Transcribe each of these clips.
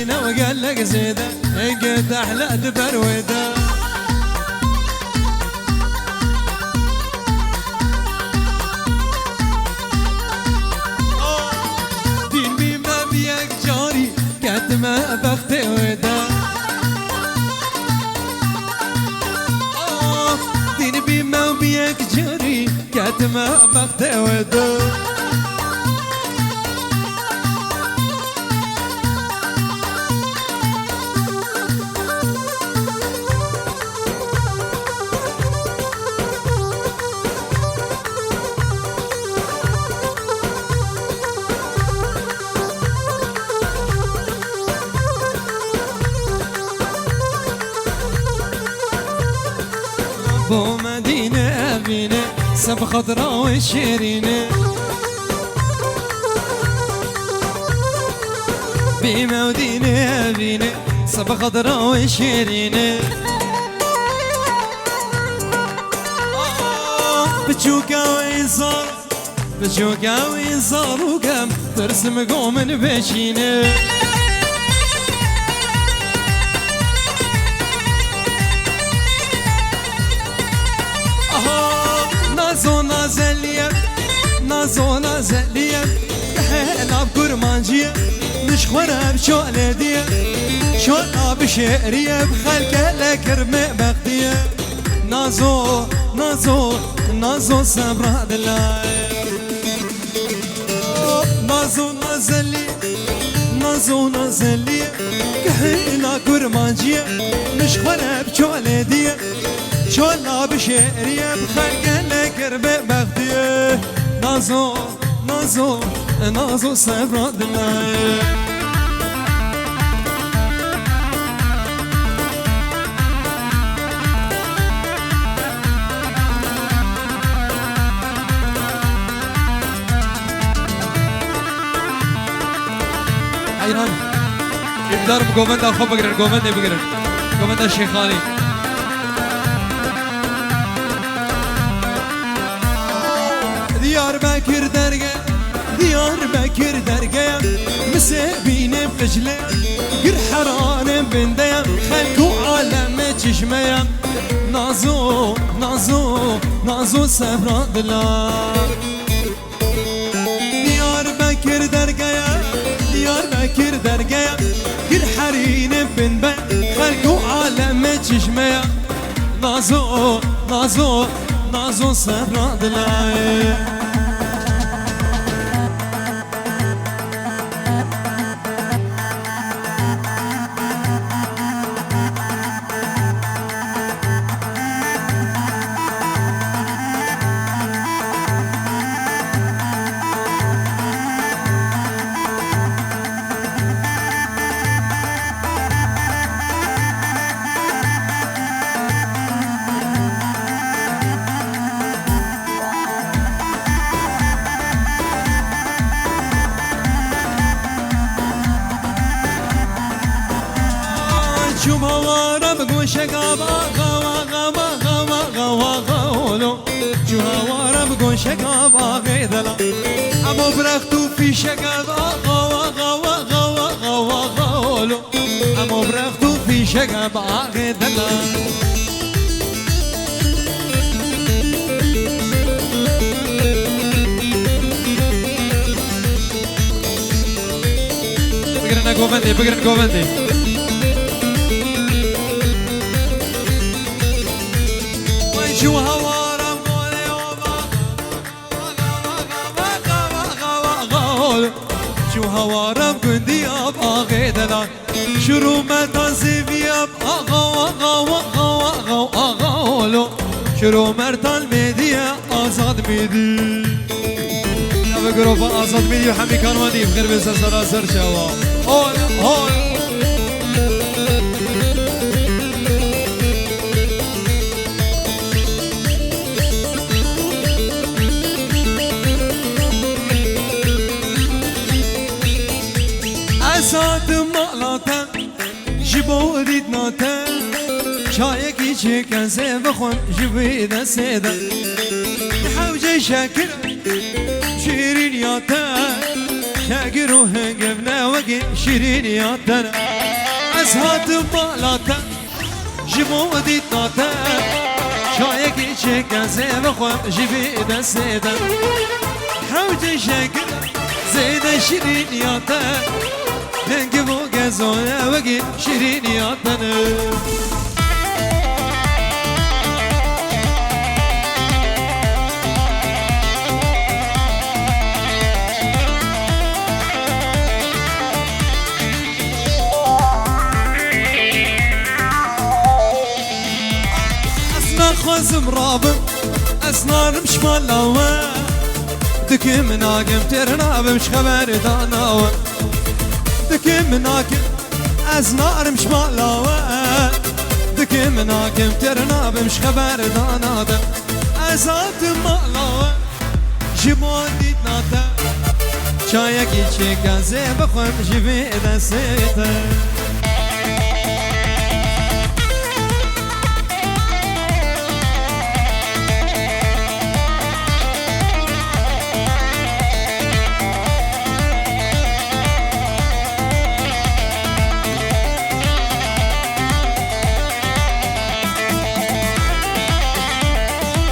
وقال لك زيده قد احلى تبروده دين بما بيك جاري قد ما بختي وده دين بما بيك جاري قد ما بختي وده بو مدينة بينا سب خضرا وشيرينة بمودينة بينا سب خضرا وشيرينة بتشوكا ويصار بتشوكا ويصار وقام ترسم قوم بشينة نازو نازلية نازو نازلية حيلا بكرمانجية نشخورها بشولدية شولها بشعرية بخلقة لكرمة بغدية نازو نازو نازو سبرا دلاي نازو نازلية نازو نازلية حيلا كرمانجية نشخورها بشولدية شولها بشعرية بخلقة لكرمة بغدية نازو نازو نازو سبرا دلاي حيران يقدر بقومندا خب بقرر قومندا بقرر قومندا الشيخاني ديار بكر درقة ديار بكر درقة مسابين بخجلة قر حران بندية خلقوا عالم تشمية نازو نازو نازو سفرا دلا ديار بكر درقة ديار بكر درقة قر حرين بندية خلقوا عالم تشمية نازو نازو نازو سفرا دلا شوف هوارا بقوشك غابا غوا غوا غوا غوا غولو شوف هوارا بقوشك غابا غيدلا عمو برختو في شقابا غوا غوا غوا غوا غولو عمو برختو في شقابا غيدلا بقرنا قومندي بقرنا قومندي شو هوارا بقولي وما شو هوارا بقندي أبقى غيدنا شرو مرتان سيفي أبقى غوا غوا غوا غوا غولو شرو مرتان ميديا آزاد ميدي يا بقروفا آزاد ميدي وحمي كان ودي بغير بس سراسر شوا هول هول سات مالاتا جبو ديت ناتا شايكي شكن سيبخون جبيدا سيدا حوجي شاكر شيرين ياتا شاقرو هنقبنا وقي شيرين ياتنا أزهات بالاتا جبو ديتاتا شايقي شكا زيب خوام جبي دسيدا حوجي شاقر زيدا شيرين ياتا هنقبو قزونا وقي شيرين ياتنا خوزم رابم اسنان مش ملاوه دكي مناقم ترناب مش خبر داناوه دكي مناقم اسنان مش ملاوه دكي مناقم ترناب مش خبر داناده ازات ملاوه جبون ديت ناتا شايك يشيكا زيب خوم جبي دسيته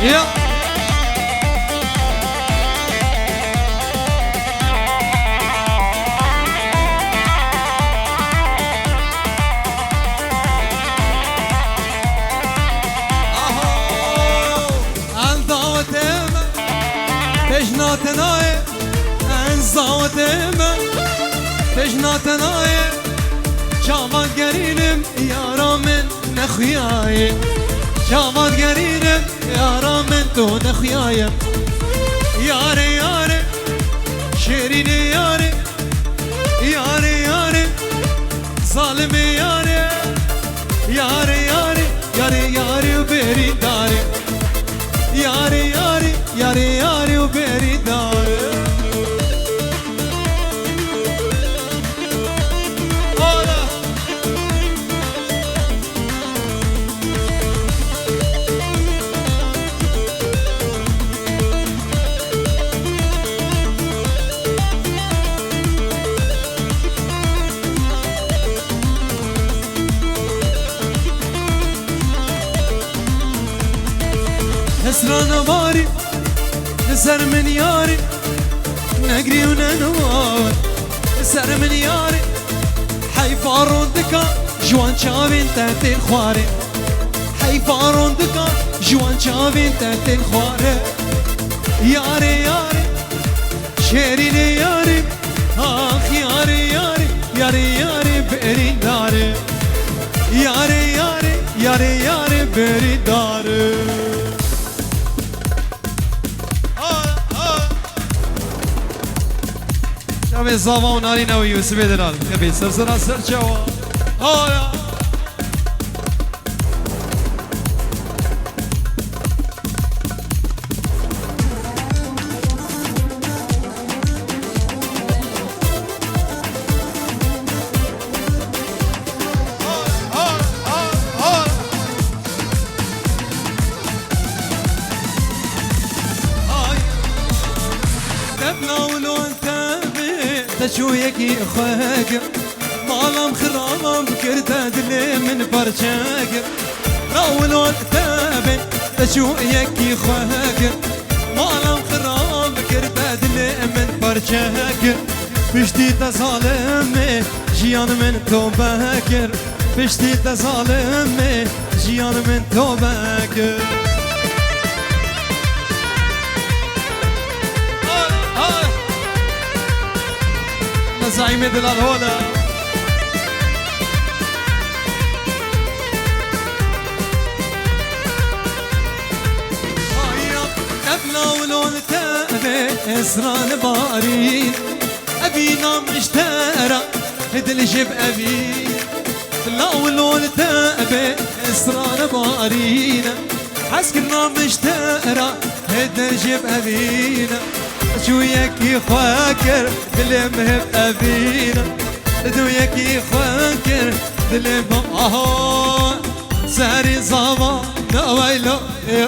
يا تجناتناي انزاوتما تجناتناي شامات قرينم يا رامن نخياي شامات قرينم يا رامن تو نخياي ياري ياري شيريني ياري ياري ياري ظالمي ياري ياري ياري ياري ياري وبيري داري ياري ياري ياري ياري وبيري داري هسران باري نسر من ياري نقري وننوار نسر من ياري حيفارون دكا جوان شابين تاتين خواري حيفارون دكا جوان شابين تاتين خواري ياري ياري شيريني ياري آخ ياري ياري ياري ياري بيري داري ياري ياري ياري ياري بيري داري شبه زاوا و نارینه و یوسف دلال خبی سرسرا سر چوا آیا شويكي خاقر مالام خرامام بكرتا دلي من برشاقر راولون تابن شويكي خاقر مالام خرام بكرتا دلي من برشاقر بشتي تظالمي جيان من توباكر بشتي تظالمي جيان من توباكر زعيم دلال هولا أبنا ولون تابي إسران بارين أبينا مشترى هدل جيب أبي لا ولون تابي إسران بارين عسكرنا مشترى هدل جيب أبينا شويكي خواكر دلي مهب أبينا دويكي خواكر دلي مهب ساري زمان نويلو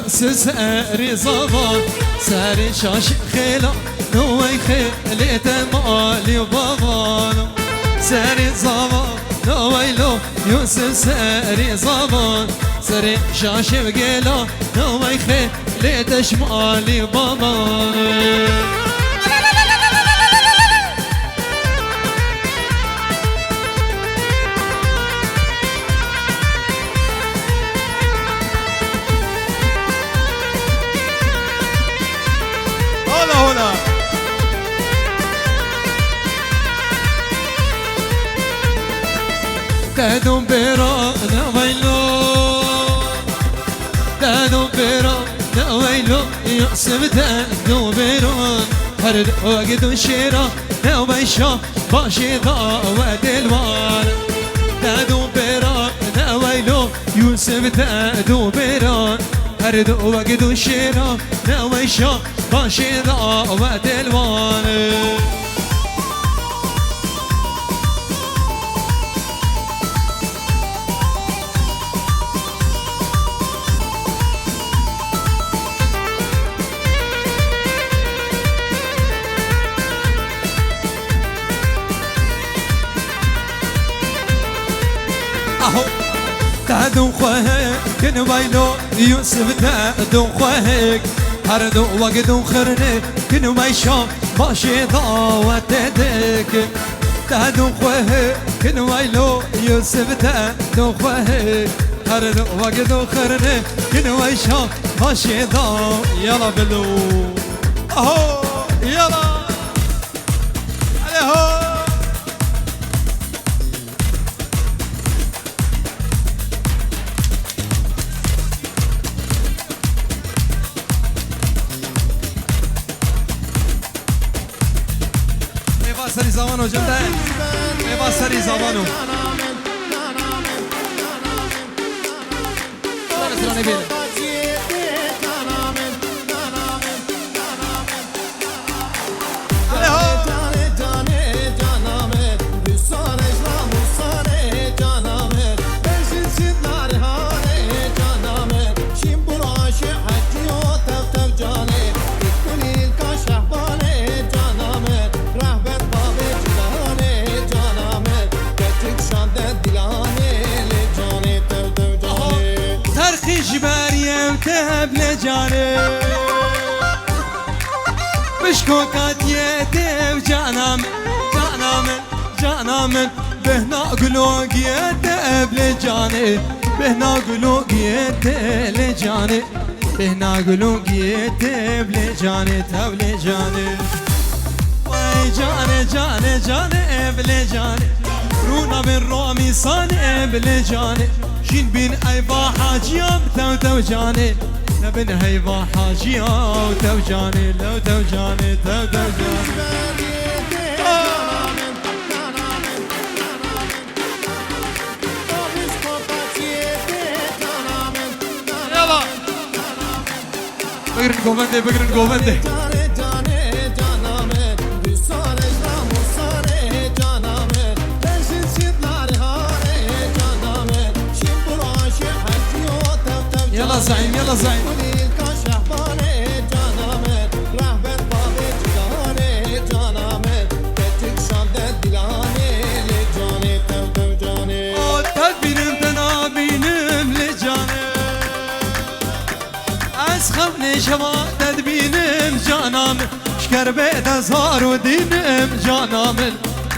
ساري زمان ساري شاش خيلا نوي خيلي تمالي بابانو ساري زمان نويلو يوسف ساري زمان ساري شاش بقيلا نوي خيلي تشمالي بابانو هنا دادو بيرا نويلو دادو بيرا نويلو يقسم دادو بيرا هرد وقدو شيرا نويشا باشي ضا ودلوان دادو بيرا نويلو يوسف دادو بيرا هرد وقدو شيرا نويشا باشي ضا ودلوان تهدو خوهك كن ويلو يوسف تهدو خوهك هردو وقدو خرنك كن ويشا باشي ضاوتدك تهدو خوهك كن ويلو يوسف تهدو خوهك هردو وقدو خرنك كن ويشا باشي ضاو يلا بلو اهو يلا عليهو سری زمانو جمدن ایوا سری زمانو ترانه بیره تهب جاني بشكوكات يتب جانام جانام بهنا قلوق يتب لجاني بهنا قلوق يتب لجاني بهنا قلوق يتب لجاني تب لجاني وي جاني بلجاني رونا بن رومي صاني بلجاني شين بين ايبا حاجيام تو جاني نبن هيبا حاجيام تو جاني لو تو جاني تو جاني يلا بقرن قومندي يلا زعيم يلا زعيم تدبيرم تنابينم لجاني اسخبني شما تدبينم جانام شكر بيت زهار ودينم جانام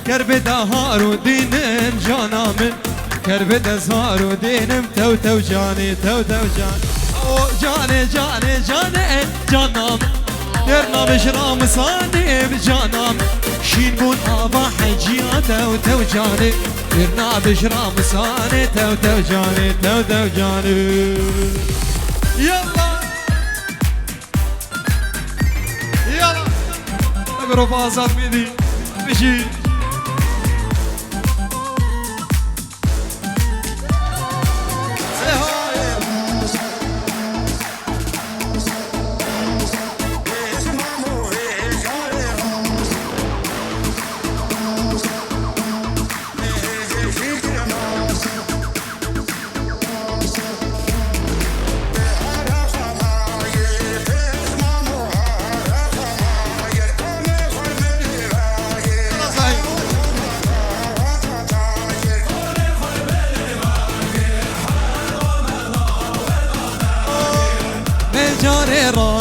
كربي دهار ودينم جانام كربي دهار ودينم تو جاني تو جاني او جاني جانام درنا بشرام صاني بجانام شين بون آبا حجيات تو جاني درنا بشرام صاني تو جاني تو جاني يلا يلا اقرب آزاد ميدي بشي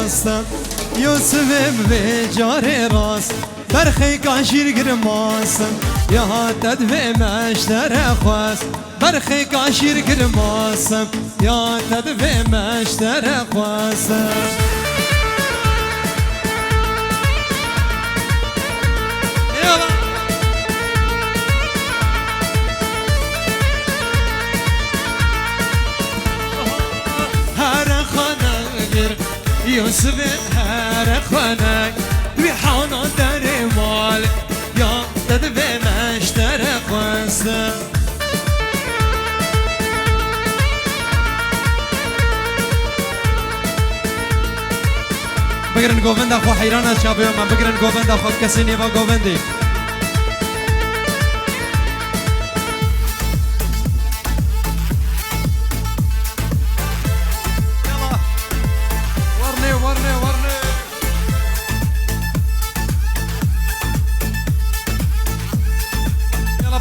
راستم یوسفم به جار راست برخی کاشیر گرماستم یا هاتد به مشتر خواست برخی کاشیر گرماستم یا هاتد به مشتر خواستم يوسف هرخانك بحانا در مال يا تدبي مشترك وانسا بقرن قوفند اخو حيرانا شابي وما بقرن قوفند اخو كسيني با قوفندي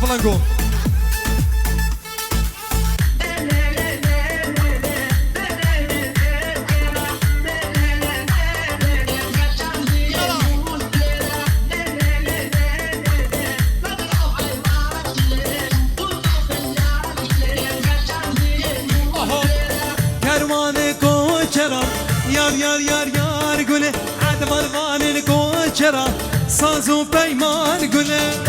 Blanco. Kervanı koçera yar yar yar yar güle ad varvanı koçera sazu peyman güle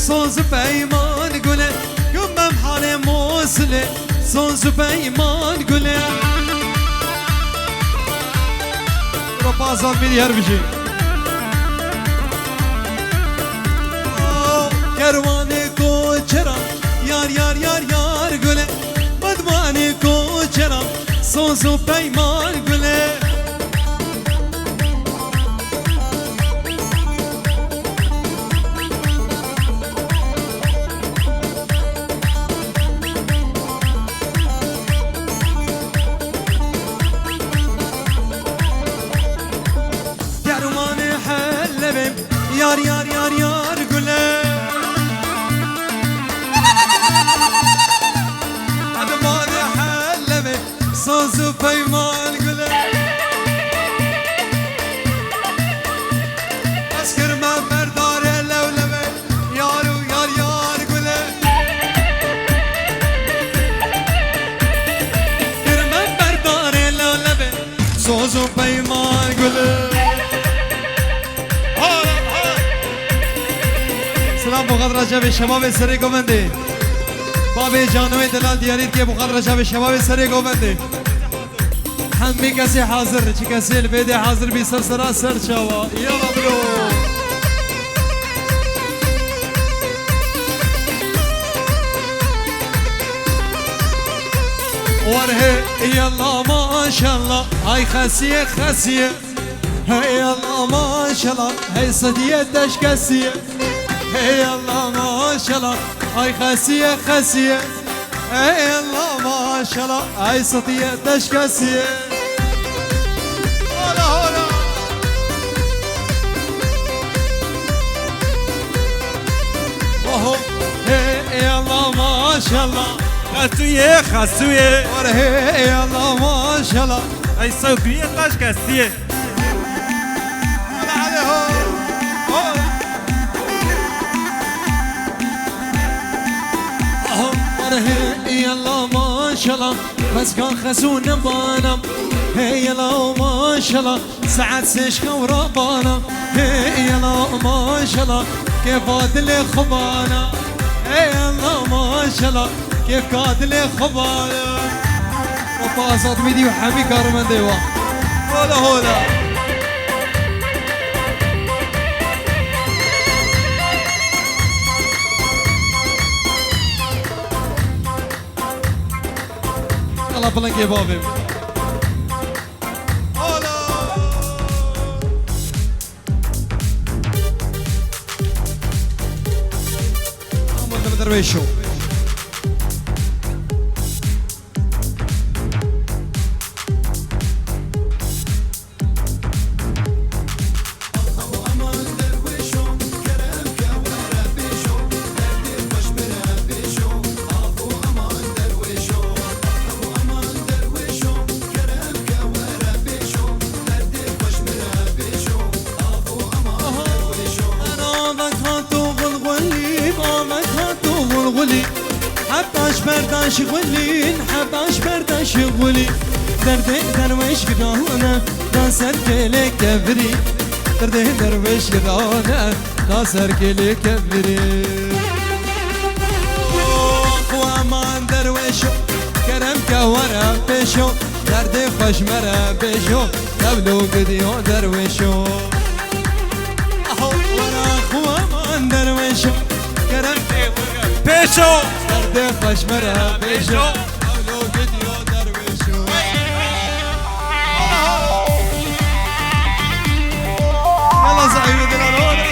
صوز پیمان گله گمم حال موصله صوز پیمان گله رو بازار میدیار بشی کروان کوچرا یار یار یار یار گله بدوان کوچرا صوز پیمان گله yar yar yar yar güle adımane halleme sazı peyman güle askırma merdare levleme yaru yar yar güle askırma merdare levleme sazı peyman güle سلام بخاطر رجب شباب سری گوونده باب جانوی دلال دیارید که بخاطر رجب شباب سری گوونده همه کسی حاضر چی کسی البیده حاضر بی سر سرا سر چاوا یالا برو وره یالا ماشالله های خسیه خسیه یالا ماشالله هی صدیه دشکسیه ey Allah maşallah ay khasiye khasiye ey Allah maşallah ay satiye teşkasiye hola hola oh ey Allah maşallah khasiye khasiye ey Allah maşallah ay satiye teşkasiye hola hola يلا ما شاء الله بس كان خسون بانم يلا ما شاء الله ساعات سشكا وربانا يلا ما شاء الله كيف قاتل خبانا يلا ما شاء الله كيف قاتل خبانا وفاصت ميدي وحبي كارمن ديوا هولا هولا Allah بلنگی بابیم هولا آمون درویشو شغولي نحباش بردا شغولي درده درويش قدانا ناصر كلي كبري درده درويش قدانا ناصر كلي كبري وامان درويشو كرم كورا بيشو درده خوش مرا بيشو تبلو قديو درويشو وامان درويشو كرم كورا بيشو درده خوش مرا بيشو تبلو قديو درويشو يلا صاحبي دلالونا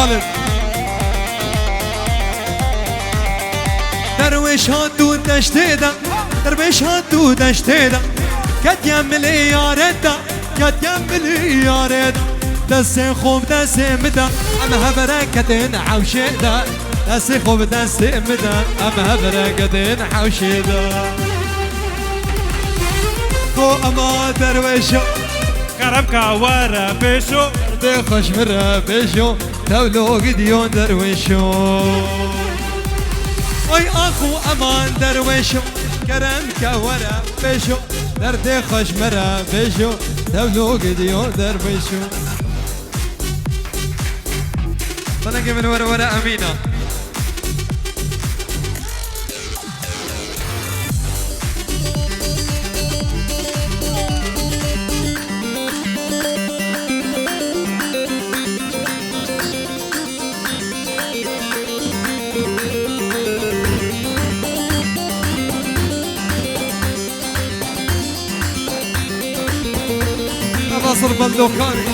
خالد درويش هاتو دشتيدا درويش هاتو دشتيدا كد يملي ياردا كد يملي ياردا دسي خوب دسي مدا ام هبركتين عوشيدا دسي خوب دسي مدا ام هبركتين عوشيدا خو اما درويشو كرمكا ورا بيشو دي خوش مرا بيشو تولو قديون درويشو اي اخو امان درويشو كرمكا ورا بيشو دردي خوش مرا بيشو تولو قديون درويشو طلقي من ورا امينه ناصر بندوقاني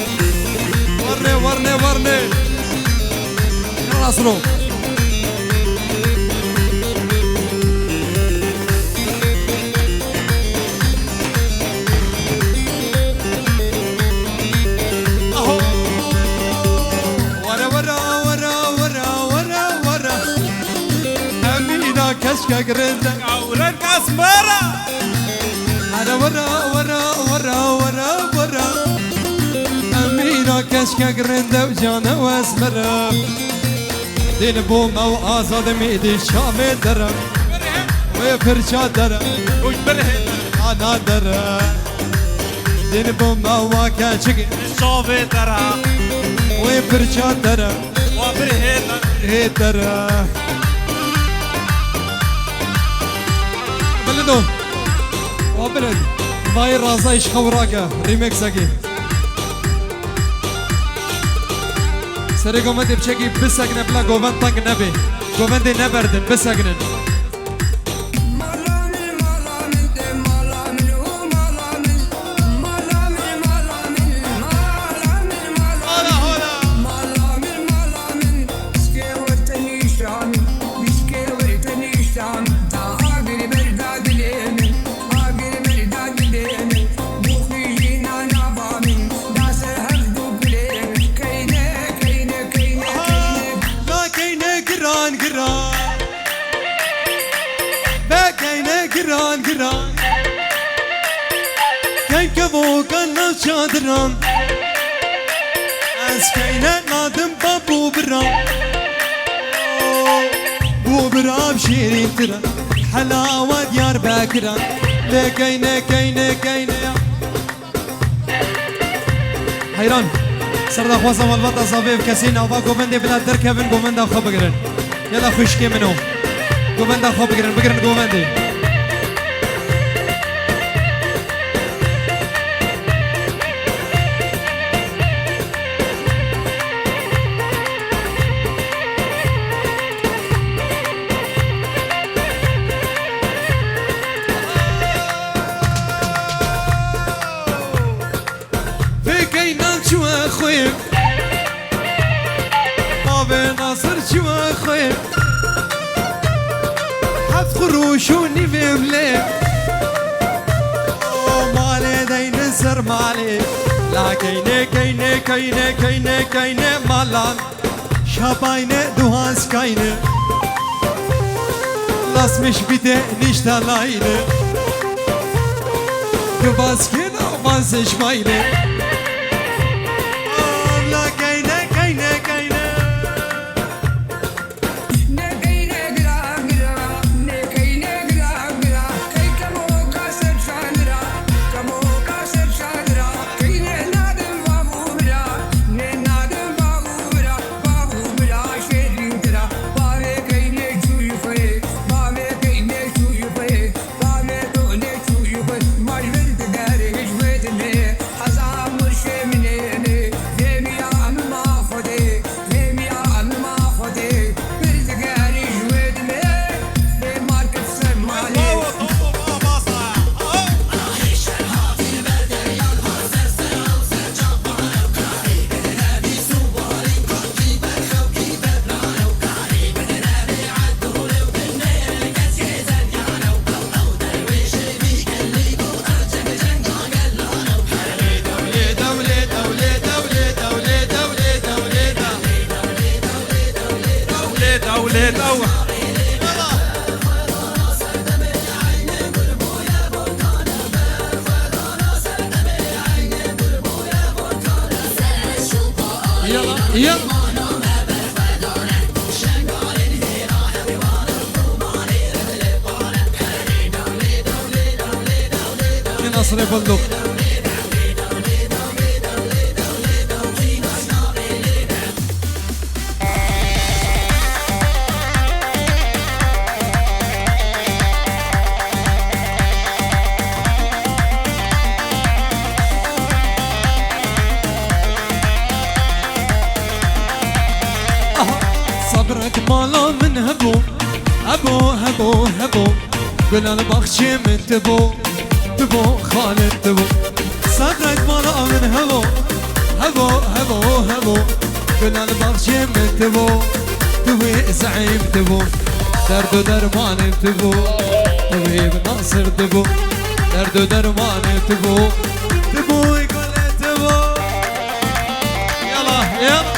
ورني يا ناصرو اهو ورا امينه كشكا قرنده عورك اسمره انا ورا امينه كشكا قرنده وجانا واسمره دين بوما وازاد ميدي شامي درم ويفرشا درم وش بره انا درم دين بوما وكاشك شوفي ترى ويفرشا درم وبره هي درم بلدو وبلد باي رازايش خوراقه ريميكس اكي سری گومندی بچگی بسگنه بلا گومند تنگ نبی گومندی نبردن بسگنن گران کن که وگن نشادران از کینه نادم بابو برام بو برام شیرین تران حلاوه دیار بکران لکینه حیران سردا خوازم البته صافیف کسی نوا گوبنده بلا درکبن گوبنده خواب بگیرن یلا خوشکی منو گوبنده خواب بگیرن گوبنده خويم بابا ناصر شو خويم حف خروشوني في بلاد مالي دين السر مالي لا كينه كينه كينه كينه كينه مالان شاباينه دوهاز كاينه لاس مش بيته نشتا لاينه كباز كده باز شماينه لا كينه كينه كينه يلا نصر بندق صبرك مالا من هبو هبو هبو هبو قل البخشي من تبو تبو خالد تبو صبرك مالا من هبو هبو هبو هبو قل البخشي من تبو تبي زعيم تبو درد درمان تبو تبي بناصر تبو درد درمان تبو تبو يقول تبو يلا يلا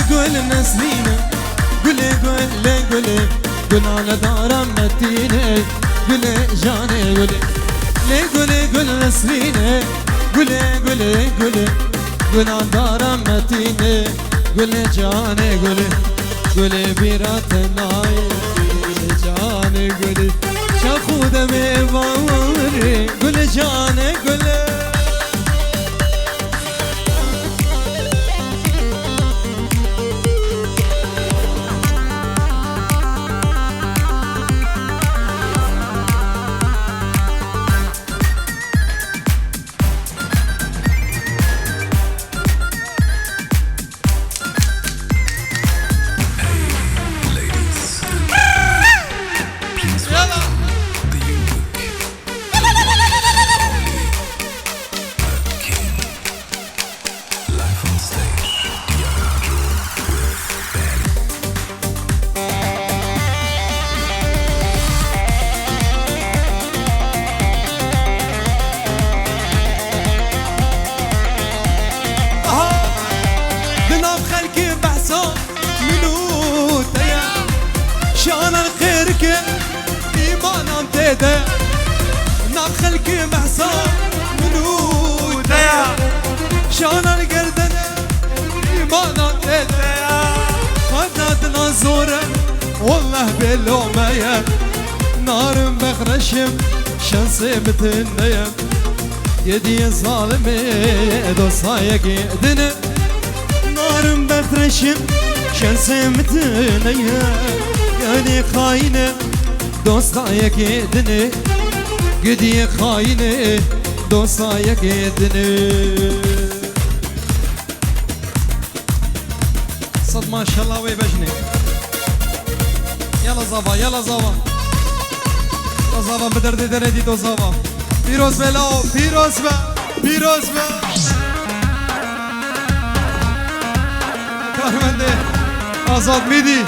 قول نسرينه قولي قولي قولي قول على دار متينه قولي جاني قولي لي قولي قول نسرينه قولي قولي قولي قول على دار متينه قولي جاني قولي قولي بيرات الناي جاني قولي شاخو دمي باوري قولي جاني قولي ناخلك محصار منو تيا شان القردنة ما نطيتيا خدتنا زورة والله باللومية نار بخرشم شمسي متنية يدي ظالمي دوصايق يدنا نار بخرشم شمسي متنية يعني خاينة دوصايق يدنا قدي خاينة دوصايق يدنا صد ما شاء الله ويبجني يلا زابا يلا زابا يلا زابا بدرد دردي دو زابا فيروز بلاو فيروز بلاو پیروز به کارمنده آزاد میدی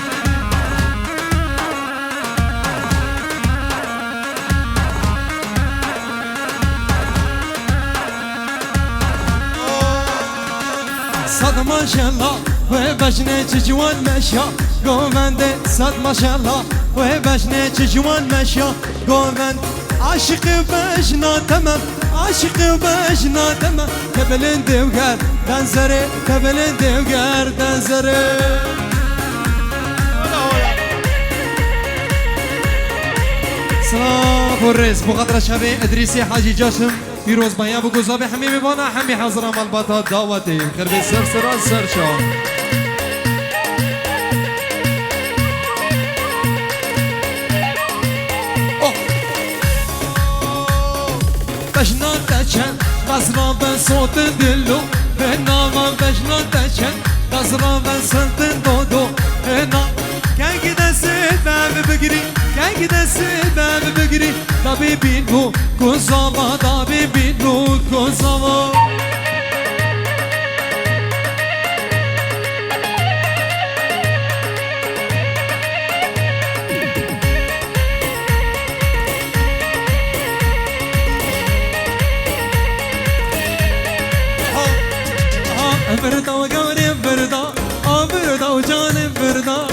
صد ماشالله و بشنه چه جوان مشا گوونده صد ماشالله و بشنه چه جوان مشا گووند عاشق بشنا تمام عاشق بشنا تمام تبلند وگر دنزره تبلند وگر دنزره صلاة والرز بقدر شبه ادريسي حاجي جاسم فيروز بيان بقوزابي حميمي بانا حمي حضرة مالباتا دعوتي خربي سر سران سر شو بشنا تشن غزران بن صوت دلو هنا بشنا تشن غزران بن صوت دودو هنا كان كده سبب بقري كان كده سبب بقري دابي بينو كوزاما دابي بينو كوزاما بردا وقوري بردا بردا وجاني بردا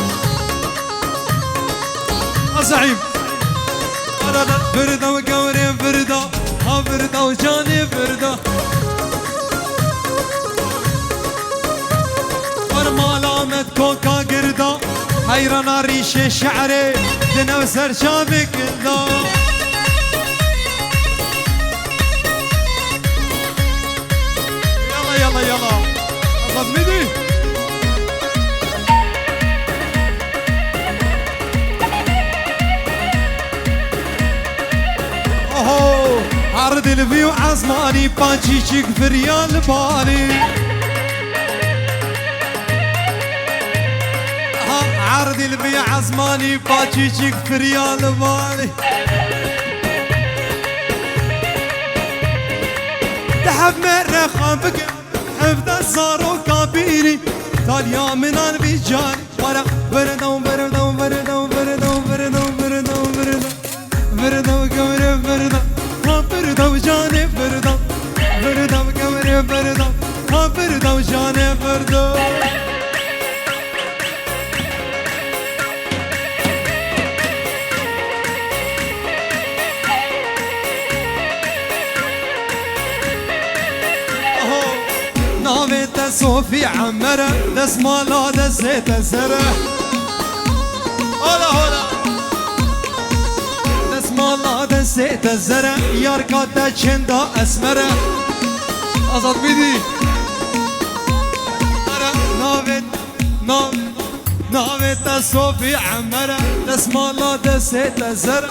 زعيم بردا وقوري بردا بردا وجاني بردا ورمالامت كوكا قردا حيرنا ريش شعري دنا وسر شابك الله يلا يلا يلا مدي اوه عرض الفيو عزماني بانشيشك في ريال بالي عرض الفيو عزماني بانشيشك في ريال بالي تحب مرة خافك حفظ صاروا كابيري تاليا من البيجان ورا بردو بردو بردو بردو بردو بردو بردو بردو كمر بردو بردو جاني بردو بردو كمر بردو بردو جاني بردو صوفي عمره دس مالا دسيت زره هلا هلا دس مالا دسيت زره ياركاتا چندا اسمره آزاد میدی ناوت صوفي عمره دس مالا دسيت زره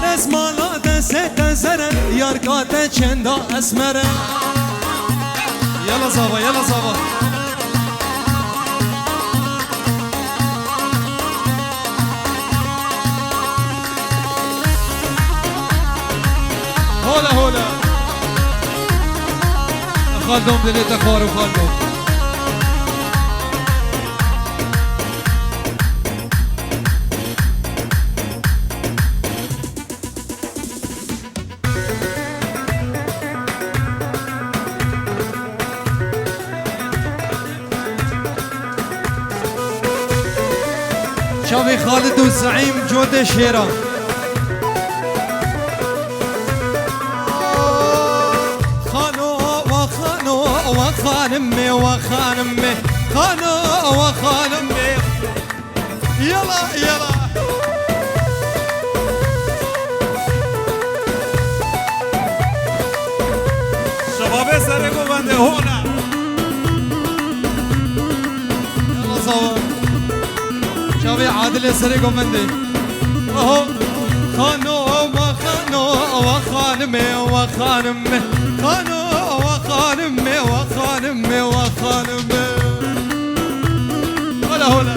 دس مالا ست زره ياركاته چندا اسمره يلا صابا يلا صابا هولا هولا خالدهم دليت خارو خالدهم شافي خالد والزعيم جودة شيران خانو وخانو وخان امي وخان امي خانو وخان امي يلا يلا شباب سرقو بنده هونا يلا صور شافي عادل سرقو بنده اهو خانو وخانو وخان امي وخان امي خانو وخان امي وخان امي وخان امي هلا هلا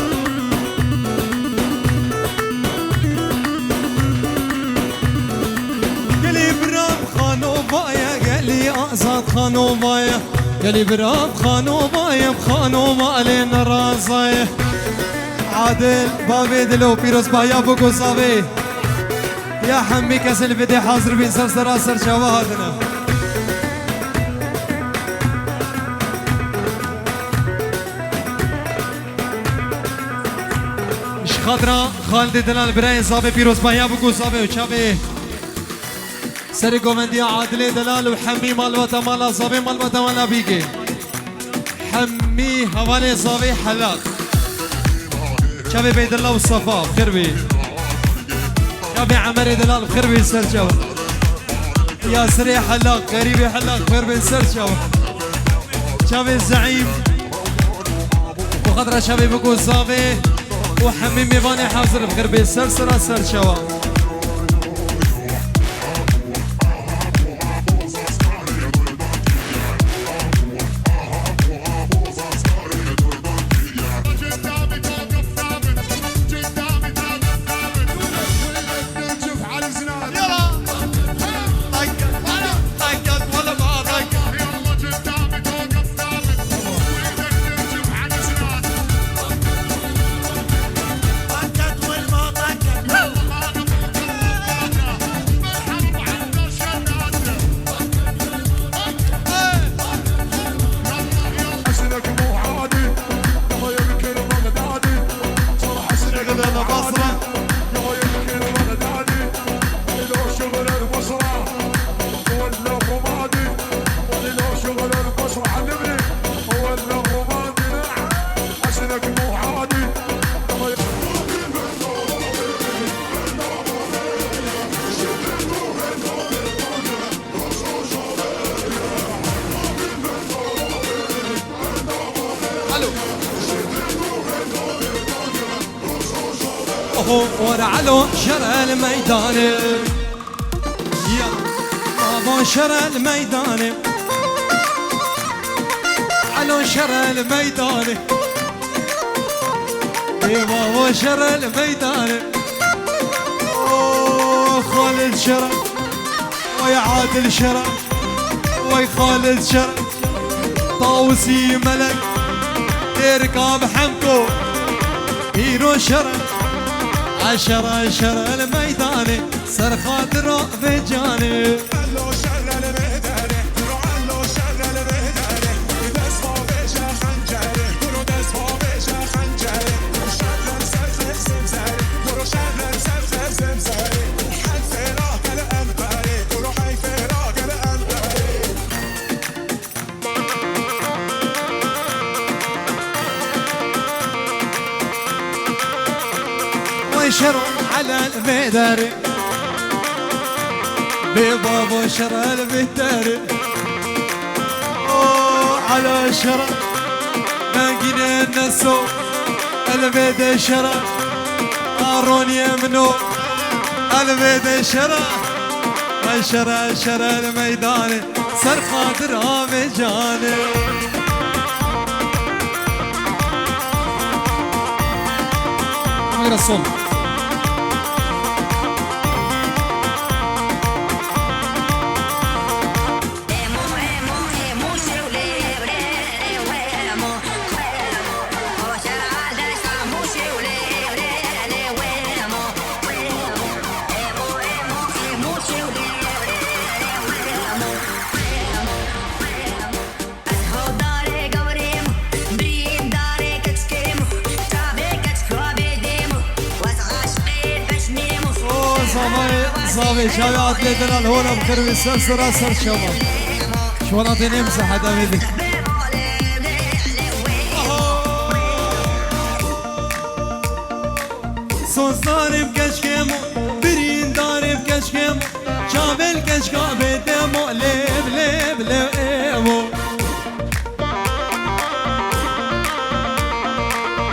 خانو بايا يلي براب خانو بايا خانو مالين رازايا عادل بابي دلو بيروز بايا بوكو صابي يا حمي كسل بدي حاضر بين سرسرا سر شواهدنا اش خاطرا خالد دلال براي صابي بيروز بايا بوكو صابي وشابي سري قومندي عادل دلال وحمي مالوتا مالا صابي مالوتا مالا بيجي حمي هواني صابي حلاق شابي بيد الله والصفا بخير بي شابي عمري دلال بخير بي سر شو يا سري حلاق قريبي حلاق بخير بي سر شو شابي الزعيم وخضرة شابي بكو صافي وحمي ميباني حاضر بخير بي سر سر شو ورعلو شرع الميدان يا بابا شرع الميدان علو شرع الميدان يا بابا شرع الميدان خالد شرع ويا عادل شرع ويا خالد شرع طاوسي ملك تركب حمكو هيرو شرع عشرة الميداني سر خاطره بجاني علو شر الميداني علو شر الميداني دسمو بيجا خنجري كرو دسمو بيجا خنجري شر سر زمزاري كرو شر سر زمزاري حي فراق الأنباري كرو حي فراق الأنباري وشر على المداري ببابو شر المداري على شر باقينا النسو البيد شر قارون يمنو البيد شر شر الميداني سر خاطرها بجاني غير الصوم صافي شاوي عطلي دلال هون بخير بالسلسلة سر شباب شو نعطي نمسح هذا ميدي صوص داري بكشكيمو برين داري بكشكيمو شابل كشكا بدمو ليب ليب ليبو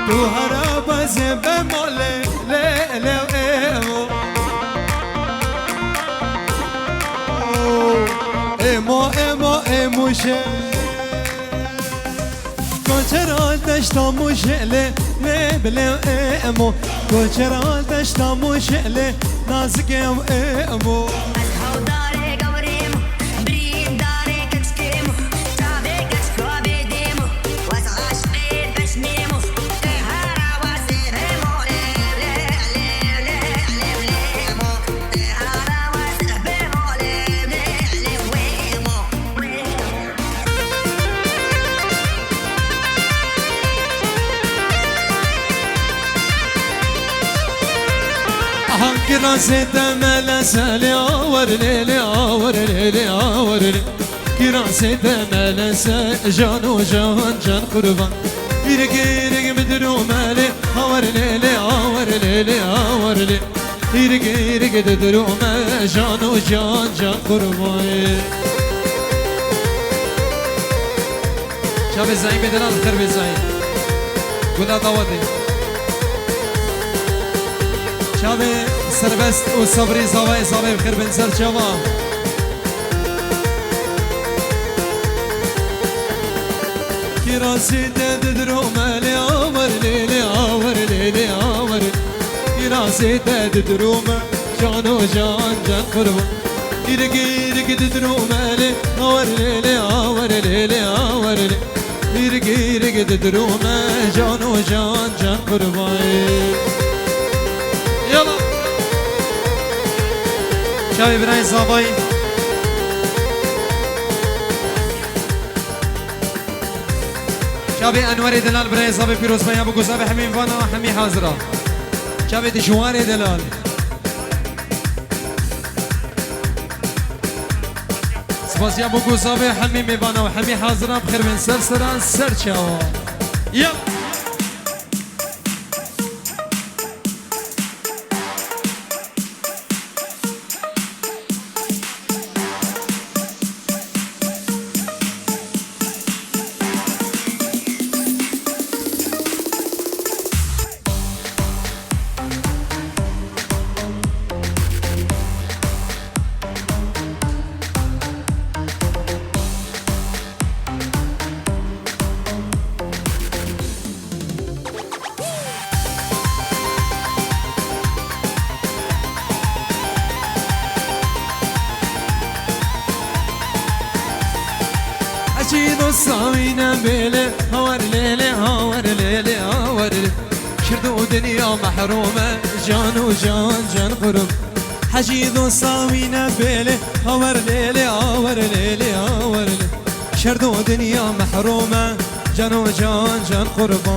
تو هرابا زبمو ليب ليب ليبو ایمو شه کوچرال دشتامو شله بله ایمو کوچرال دشتامو شله نازکم ایمو حنكرا سيدا ملا سالي آور ليلي آور ليلي آور ليلي كرا سيدا ملا سالي جانو جان جان قربان يرق يرق بدرو مالي آور ليلي آور ليلي آور ليلي يرق يرق بدرو مالي جانو جان جان قربان شاب الزعيم بدنا الخير بالزعيم قلنا دعوتي شاب سربست وصبري صباي صباي بخير بنسر شباب كراسي تدرو مالي آور ليلي آور ليلي آور كراسي تدرو مالي جانو جان جان قربان يرق يرق تدرو مالي آور ليلي آور ليلي آور ليلي يرق يرق تدرو مالي جانو جان جان قربان يلا شاوي بناي صاباي شاوي انواري دلال بناي صابي فيروز بيا ابو صابي حميم فانا حمي حاضره شاوي دشواري دلال سباس يا ابو صابي حميم فانا وحمي حاضره بخير من سرسران سرچاوا يلا عشيدو الصاوينا بيلي هور ليلي هور ليلي هور ليلي شردو دنيا محرومة جانو جان جان قرب حشيدو الصاوينا بيلي هور ليلي هور ليلي هور ليلي شردو دنيا محرومة جانو جان جان قربان